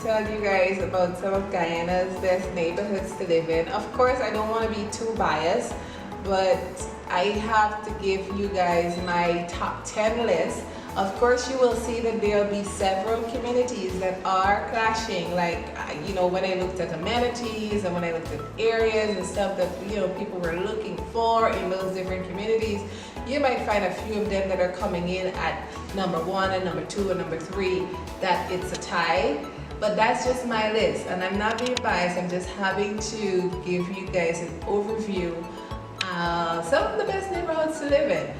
tell you guys about some of Guyana's best neighborhoods to live in. Of course, I don't want to be too biased, but I have to give you guys my top 10 list. Of course, you will see that there will be several communities that are clashing. Like, you know, when I looked at amenities and when I looked at areas and stuff that, you know, people were looking for in those different communities, you might find a few of them that are coming in at number 1 and number 2 and number 3, that it's a tie. But that's just my list, and I'm not being biased. I'm just having to give you guys an overview. Some of the best neighborhoods to live in.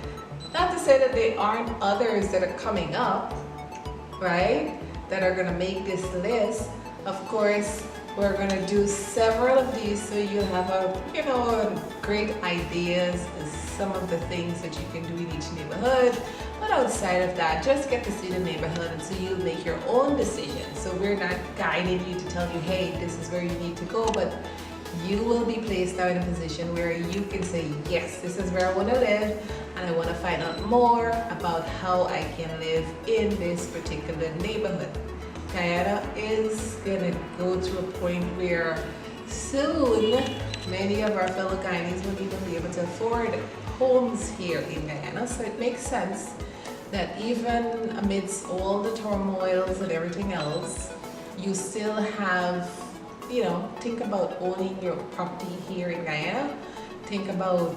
Not to say that there aren't others that are coming up, right, that are going to make this list. Of course, we're going to do several of these so you have great ideas of some of the things that you can do in each neighborhood. But outside of that, just get to see the neighborhood and so you'll make your own decision. So we're not guiding you to tell you, hey, this is where you need to go, but you will be placed now in a position where you can say, yes, this is where I want to live, and I want to find out more about how I can live in this particular neighborhood. Guyana is going to go to a point where soon many of our fellow Guyanese won't even be able to afford homes here in Guyana. So it makes sense that even amidst all the turmoils and everything else, you still have, you know, think about owning your property here in Guyana. Think about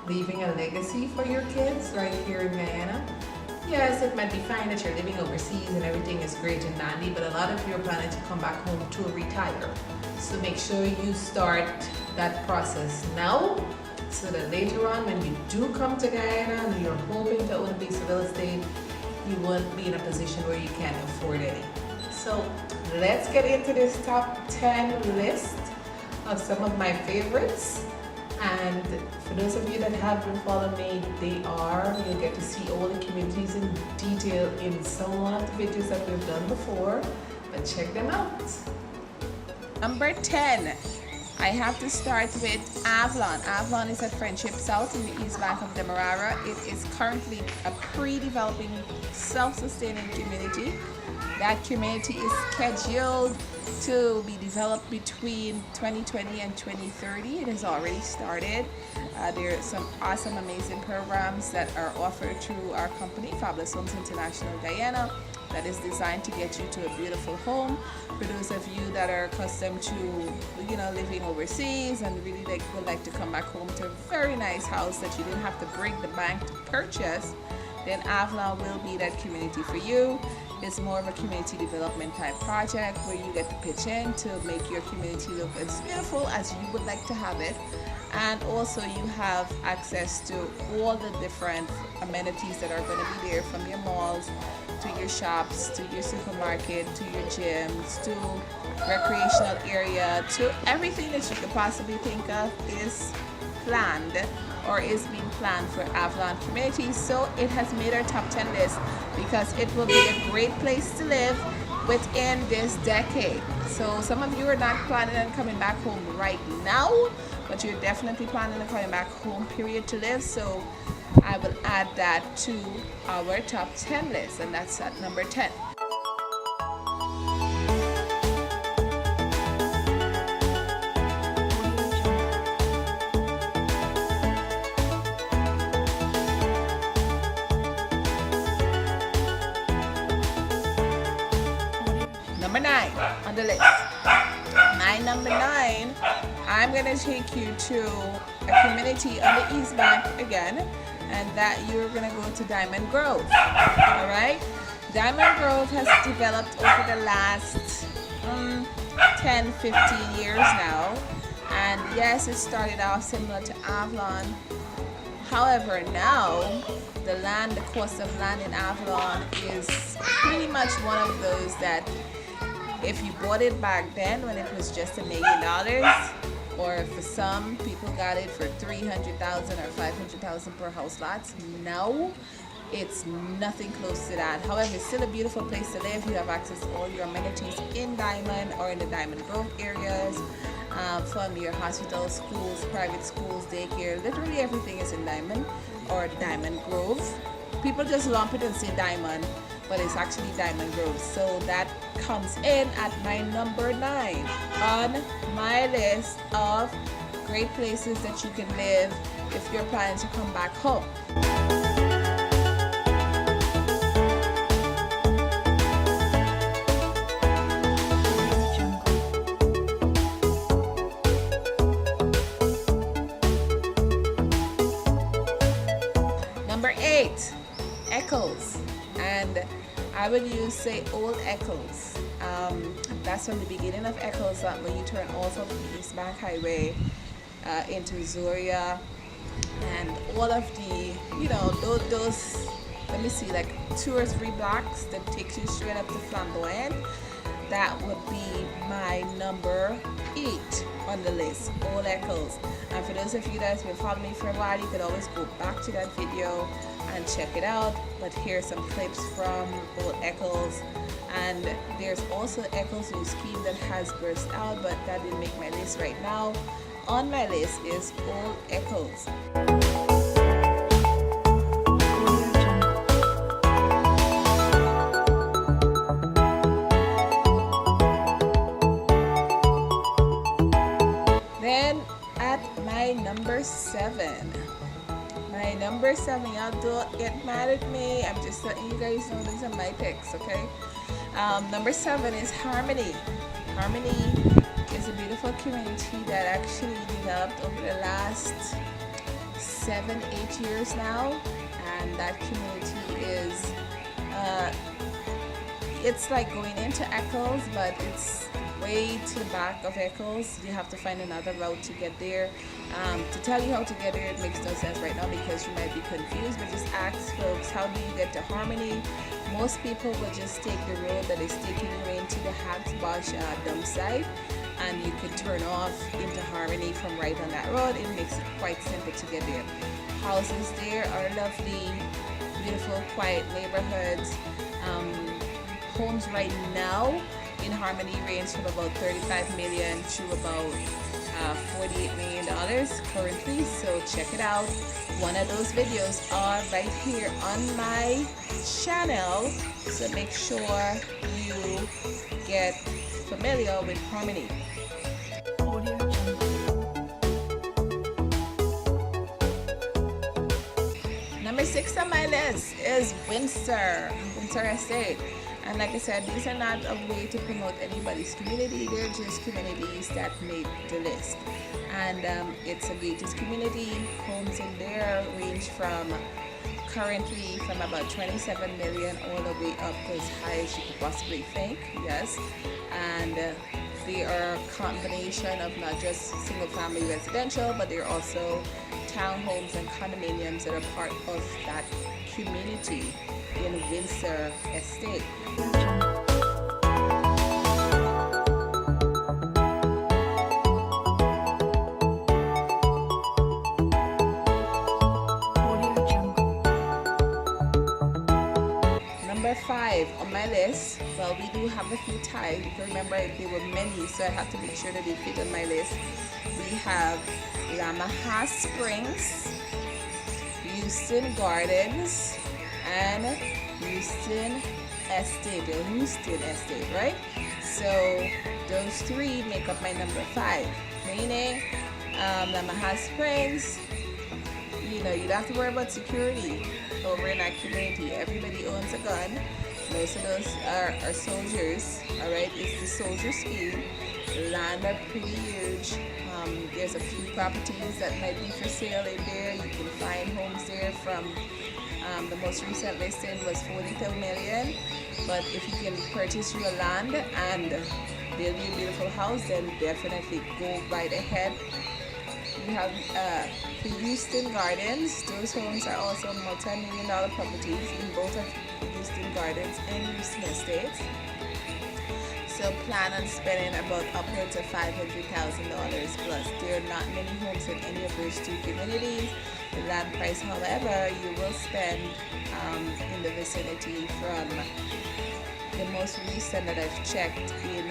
leaving a legacy for your kids right here in Guyana. Yes, it might be fine that you're living overseas and everything is great and dandy, but a lot of you are planning to come back home to retire. So make sure you start that process now, so that later on when you do come to Guyana and you're hoping to own a piece of real estate, you won't be in a position where you can't afford any. So let's get into this top 10 list of some of my favorites. And for those of you that have been following me, you'll get to see all the communities in detail in some one of the videos that we've done before, but check them out. Number 10, I have to start with Avalon. Avalon is at Friendship South in the east bank of Demerara. It is currently a pre-developing, self-sustaining community. That community is scheduled to be developed between 2020 and 2030. It has already started. There are some awesome, amazing programs that are offered through our company, Fabulous Homes International Guyana, that is designed to get you to a beautiful home. For those of you that are accustomed to, you know, living overseas and really would like to come back home to a very nice house that you didn't have to break the bank to purchase, then Avalon will be that community for you. It's more of a community development type project where you get to pitch in to make your community look as beautiful as you would like to have it. And also you have access to all the different amenities that are going to be there, from your malls to your shops to your supermarket to your gyms to recreational area to everything that you could possibly think of is planned or is being planned for Avalon communities. So it has made our top 10 list because it will be a great place to live within this decade. So some of you are not planning on coming back home right now, but you're definitely planning on coming back home, period, to live. So I will add that to our top 10 list, and that's at number 10. Number 9 on the list. My number 9, I'm going to take you to a community on the East Bank again, and that you're going to go to Diamond Grove. All right? Diamond Grove has developed over the last 10, 15 years now, and yes, it started off similar to Avalon. However, now the cost of land in Avalon is pretty much one of those that if you bought it back then when it was just $1 million, or for some people got it for $300,000 or $500,000 per house lot, now it's nothing close to that. However, it's still a beautiful place to live. You have access to all your amenities in Diamond or in the Diamond Grove areas, from your hospitals, schools, private schools, daycare. Literally everything is in Diamond or Diamond Grove. People just lump it and say Diamond, but it's actually Diamond Grove. So that comes in at my number 9 on my list of great places that you can live if you're planning to come back home. Number 8, Eccles, and I would say Old Eccles. That's from the beginning of Eccles, when you turn off of the East Bank Highway into Zoria, and all of the, those, let me see, like 2 or 3 blocks that takes you straight up to Flamboyant. That would be my number 8 on the list, Old Eccles. And for those of you that have been following me for a while, you could always go back to that video and check it out. But here's some clips from Old Eccles. And there's also Eccles new scheme that has burst out, but that didn't make my list right now. On my list is Old Eccles. Then at my number 7. My number 7, y'all don't get mad at me. I'm just letting you guys know these are my picks, okay? Number 7 is Harmony. Harmony is a beautiful community that actually developed over the last 7-8 years now, and that community is it's like going into Eccles, but it's way to the back of Eccles. You have to find another route to get there. To tell you how to get there, it makes no sense right now because you might be confused, but just ask folks, how do you get to Harmony? Most people will just take the road that is taking you into the Hatsbosh dump site, and you can turn off into Harmony from right on that road. It makes it quite simple to get there. Houses there are lovely, beautiful, quiet neighborhoods. Homes right now in Harmony range from about $35 million to about $48 million currently, so check it out. One of those videos are right here on my channel, so make sure you get familiar with Harmony. Number 6 on my list is Windsor Estate. And like I said, these are not a way to promote anybody's community. They're just communities that made the list. And it's a gated community. Homes in there range from currently from about 27 million all the way up to as high as you could possibly think. Yes. And they are a combination of not just single family residential, but they're also townhomes and condominiums that are part of that community in Windsor Estate. Number 5 on my list, well, we do have a few ties. You can remember there were many, so I have to make sure that they fit on my list. We have Lamaha Springs, Houston Gardens, and Houston Estate, right? So those 3 make up my number 5, meaning Lamaha Springs, you don't have to worry about security over in that community. Everybody owns a gun. Most of those are soldiers, all right? It's the soldier scheme. Land are pretty huge. There's a few properties that might be for sale in there. You can find homes there from the most recent listing was $42 million. But if you can purchase your land and build you a beautiful house, then definitely go right ahead. We have the Houston Gardens. Those homes are also multi-million-dollar properties in both of Houston Gardens and Houston Estates. So plan on spending about upwards of $500,000 plus. There are not many homes in any of those 2 communities. The land price, however, you will spend in the vicinity from the most recent that I've checked in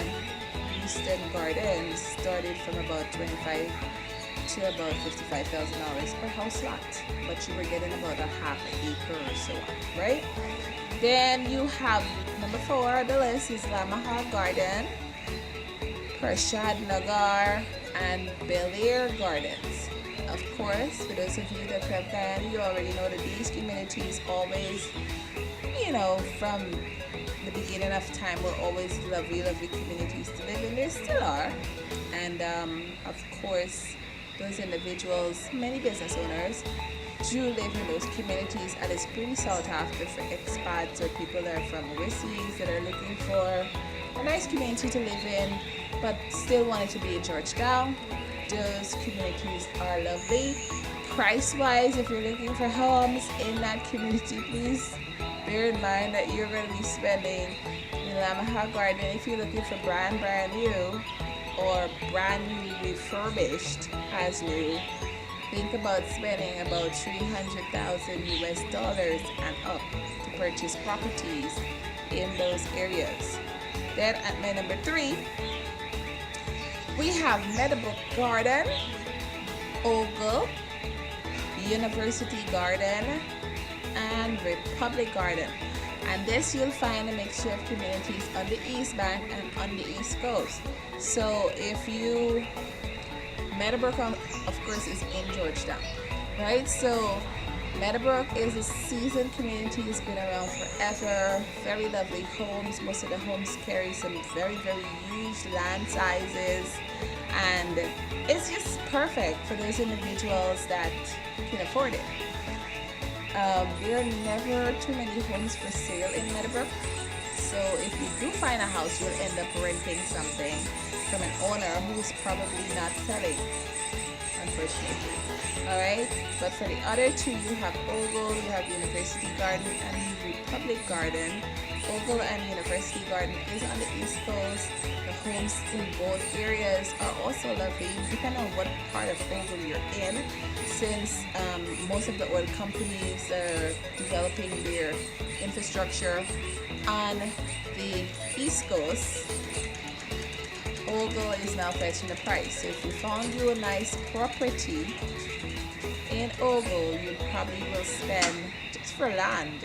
Houston Gardens started from about $25 to about $55,000 per house lot, but you were getting about a half an acre or so, right? Then you have number 4 on the list is Lamaha Garden, Prashad Nagar, and Bel Air Gardens. Of course, for those of you that have Guyana, you already know that these communities always, from the beginning of time, were always lovely, lovely communities to live in. They still are. And of course, those individuals, many business owners, do live in those communities, and it's pretty sought after for expats or people that are from overseas that are looking for a nice community to live in, but still wanted to be in Georgetown. Those communities are lovely. Price-wise, if you're looking for homes in that community, please bear in mind that you're going to be spending in Lamaha Garden, if you're looking for brand new or brand new refurbished as new, think about spending about $300,000 and up to purchase properties in those areas. Then at my number 3, we have Meadowbrook Garden, Ogle, University Garden, and Republic Garden. And this you'll find a mixture of communities on the East Bank and on the East Coast. So if you, Meadowbrook of course is in Georgetown, right? So Meadowbrook is a seasoned community. It's been around forever. Very lovely homes. Most of the homes carry some very, very huge land sizes, and it's just perfect for those individuals that can afford it. There are never too many homes for sale in Meadowbrook, so if you do find a house, you'll end up renting something from an owner who's probably not selling, unfortunately. Alright, but for the other 2, you have Ogle, you have University Garden, and Republic Garden. Ogle and University Garden is on the East Coast. The homes in both areas are also lovely, depending on what part of Ogle you're in, since most of the oil companies are developing their infrastructure on the East Coast. Ogle is now fetching the price. So if you found you a nice property in Ogle, you probably will spend just for land.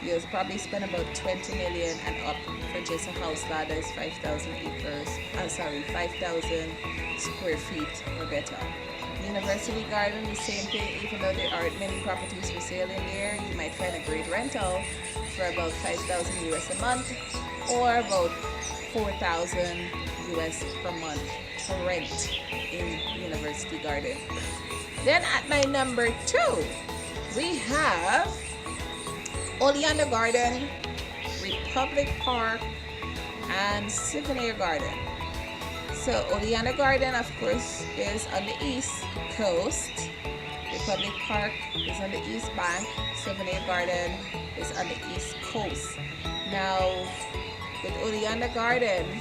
You'll probably spend about $20 million and up for just a house lot that is 5,000 acres. 5,000 square feet or better. University Garden, the same thing. Even though there aren't many properties for sale in there, you might find a great rental for about $5,000 US a month, or about $4,000 US per month for rent in University Garden. Then at my number 2, we have Oleander Garden, Republic Park, and Souvenir Garden. So Oleander Garden, of course, is on the East Coast. Republic Park is on the East Bank. Souvenir Garden is on the East Coast. Now, with Oleander Garden,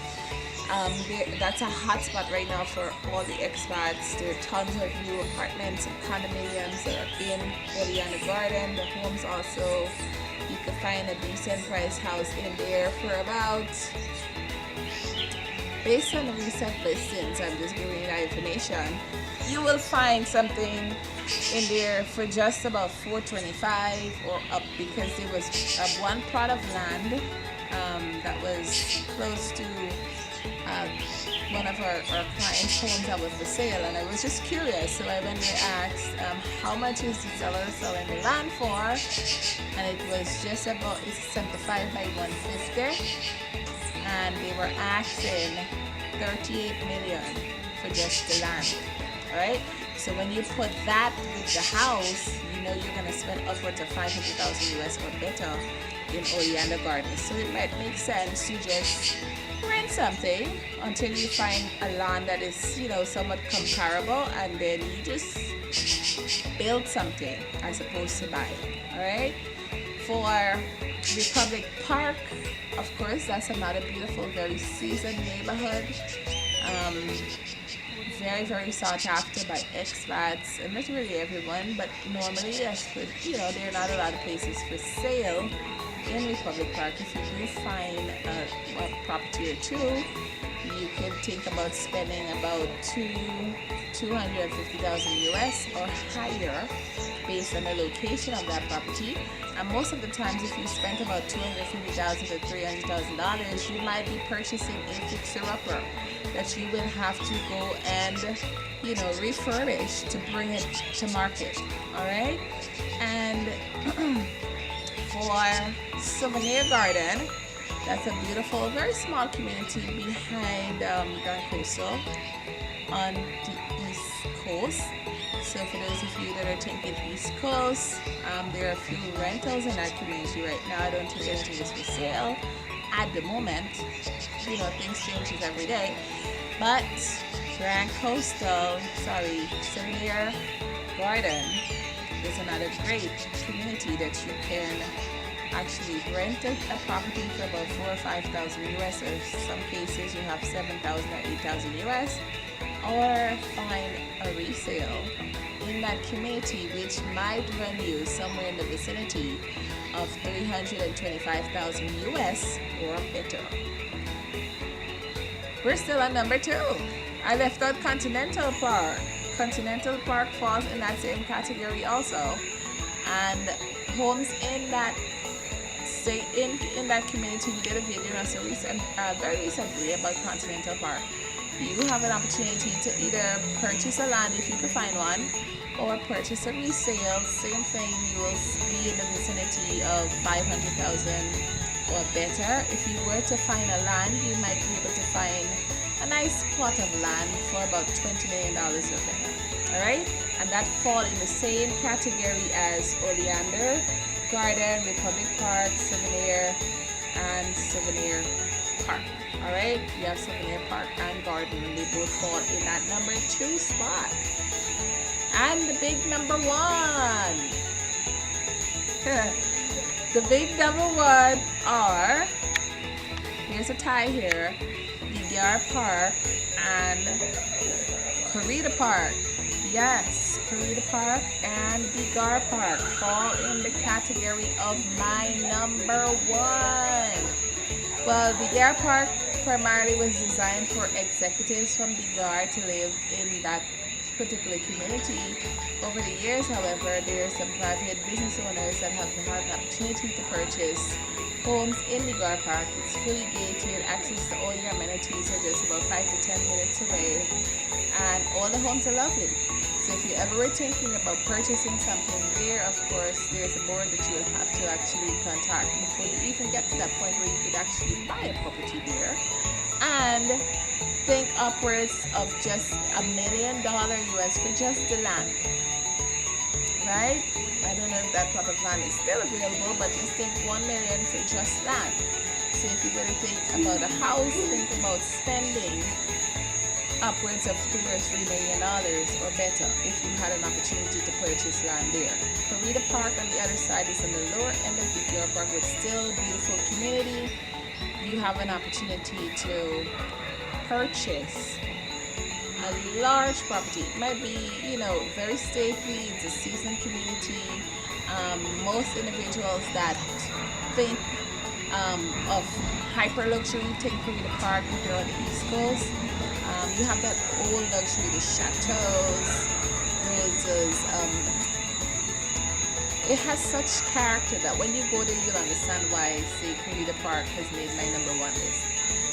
that's a hot spot right now for all the expats. There are tons of new apartments and condominiums that are in Oleander Garden. The homes also, you can find a decent price house in there for about, based on the recent listings, I'm just giving you that information, you will find something in there for just about $425 or up, because there was one plot of land that was close to one of our clients' homes that was for sale, and I was just curious, so I went and asked how much is the seller selling the land for, and it was just about, it's 75 by 150, and they were asking $38 million for just the land. Alright, so when you put that with the house, you know you're going to spend upwards of $500,000 US or better in Oleander Garden. So it might make sense to just rent something until you find a land that is, you know, somewhat comparable, and then you just build something as opposed to buy. Alright, for Republic Park, of course, that's another beautiful, very seasoned neighborhood. Very, very sought after by expats, and not really everyone, but normally, yes, but, you know, there are not a lot of places for sale in Republic Park. If you do find a property or two, you could think about spending about $250,000 US or higher based on the location of that property. And most of the times, if you spent about $250,000 to $300,000, you might be purchasing a fixer-upper that you will have to go and, refurbish to bring it to market. All right, and for Souvenir Garden, that's a beautiful, very small community behind Grand Coastal on the East Coast. So for those of you that are thinking East Coast, there are a few rentals in that community right now. I don't think anything is for sale at the moment. Things changes every day. But Souvenir Garden is another great community that you can actually rent a property for about $4,000 or $5,000 US, or some cases you have $7,000 or $8,000 US, or find a resale in that community which might run you somewhere in the vicinity of $325,000 US or better. We're still on number 2. I left out Continental Park. Continental Park falls in that same category also, and homes in that in that community. We did a video very recently about Continental Park. You have an opportunity to either purchase a land if you can find one, or purchase a resale. Same thing, you will be in the vicinity of $500,000 or better. If you were to find a land, you might be able to find a nice plot of land for about $20 million or better. Alright? And that falls in the same category as Oleander Garden, Republic Park, Souvenir, and Souvenir Park. Alright? You have Souvenir Park and Garden, and they both fall in that number 2 spot. And the big number 1. The big number 1 are, here's a tie here, Guyana Park and Corrida Park. Yes, Corrida Park and Guyana Park fall in the category of my number 1. Well, Guyana Park primarily was designed for executives from Guyana to live in that particular community. Over the years, however, there are some private business owners that have had the opportunity to purchase homes in Guyana Park. It's fully gated, access to all your amenities are just about 5 to 10 minutes away, and all the homes are lovely. So if you ever were thinking about purchasing something there, of course, there's a board that you will have to actually contact before you even get to that point where you could actually buy a property there. And think upwards of just $1 million US for just the land, right? I don't know if that plot of land is still available, but just think $1 million for just land. So if you're going to think about a house, think about spending upwards of $2 or $3 million or better if you had an opportunity to purchase land there. Corida Park on the other side is on the lower end of Guyana Park, with still a beautiful community. You have an opportunity to purchase a large property. It might be, very stately. It's a seasoned community. Most individuals that think of hyper luxury take Corida Park if they're on the East Coast. You have that old luxury, the chateaus, it has such character that when you go there, you'll understand why, say, Corida Park has made my number 1 list.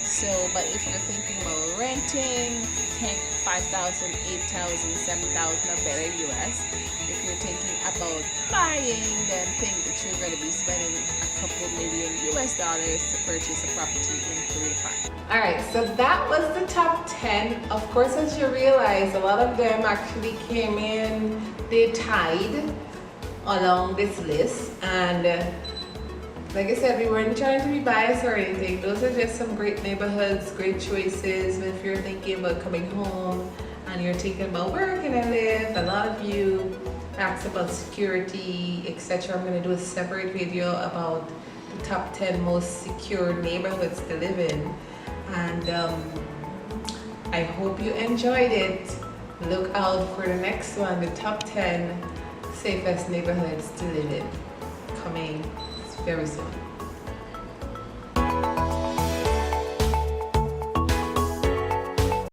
So, but if you're thinking about renting, think $5,000, $8,000, $7,000 or better US. If you're thinking about buying, then think that you're going to be spending a couple million US dollars to purchase a property in Corida Park. Alright, so that was the top 10. Of course, as you realize, a lot of them actually came in, they tied along this list, and like I said, we weren't trying to be biased or anything. Those are just some great neighborhoods, great choices. If you're thinking about coming home and you're thinking about where can I live, a lot of you asked about security, etc. I'm going to do a separate video about the top 10 most secure neighborhoods to live in, and I hope you enjoyed it. Look out for the next one, the top 10 safest neighborhoods to live in, coming very soon.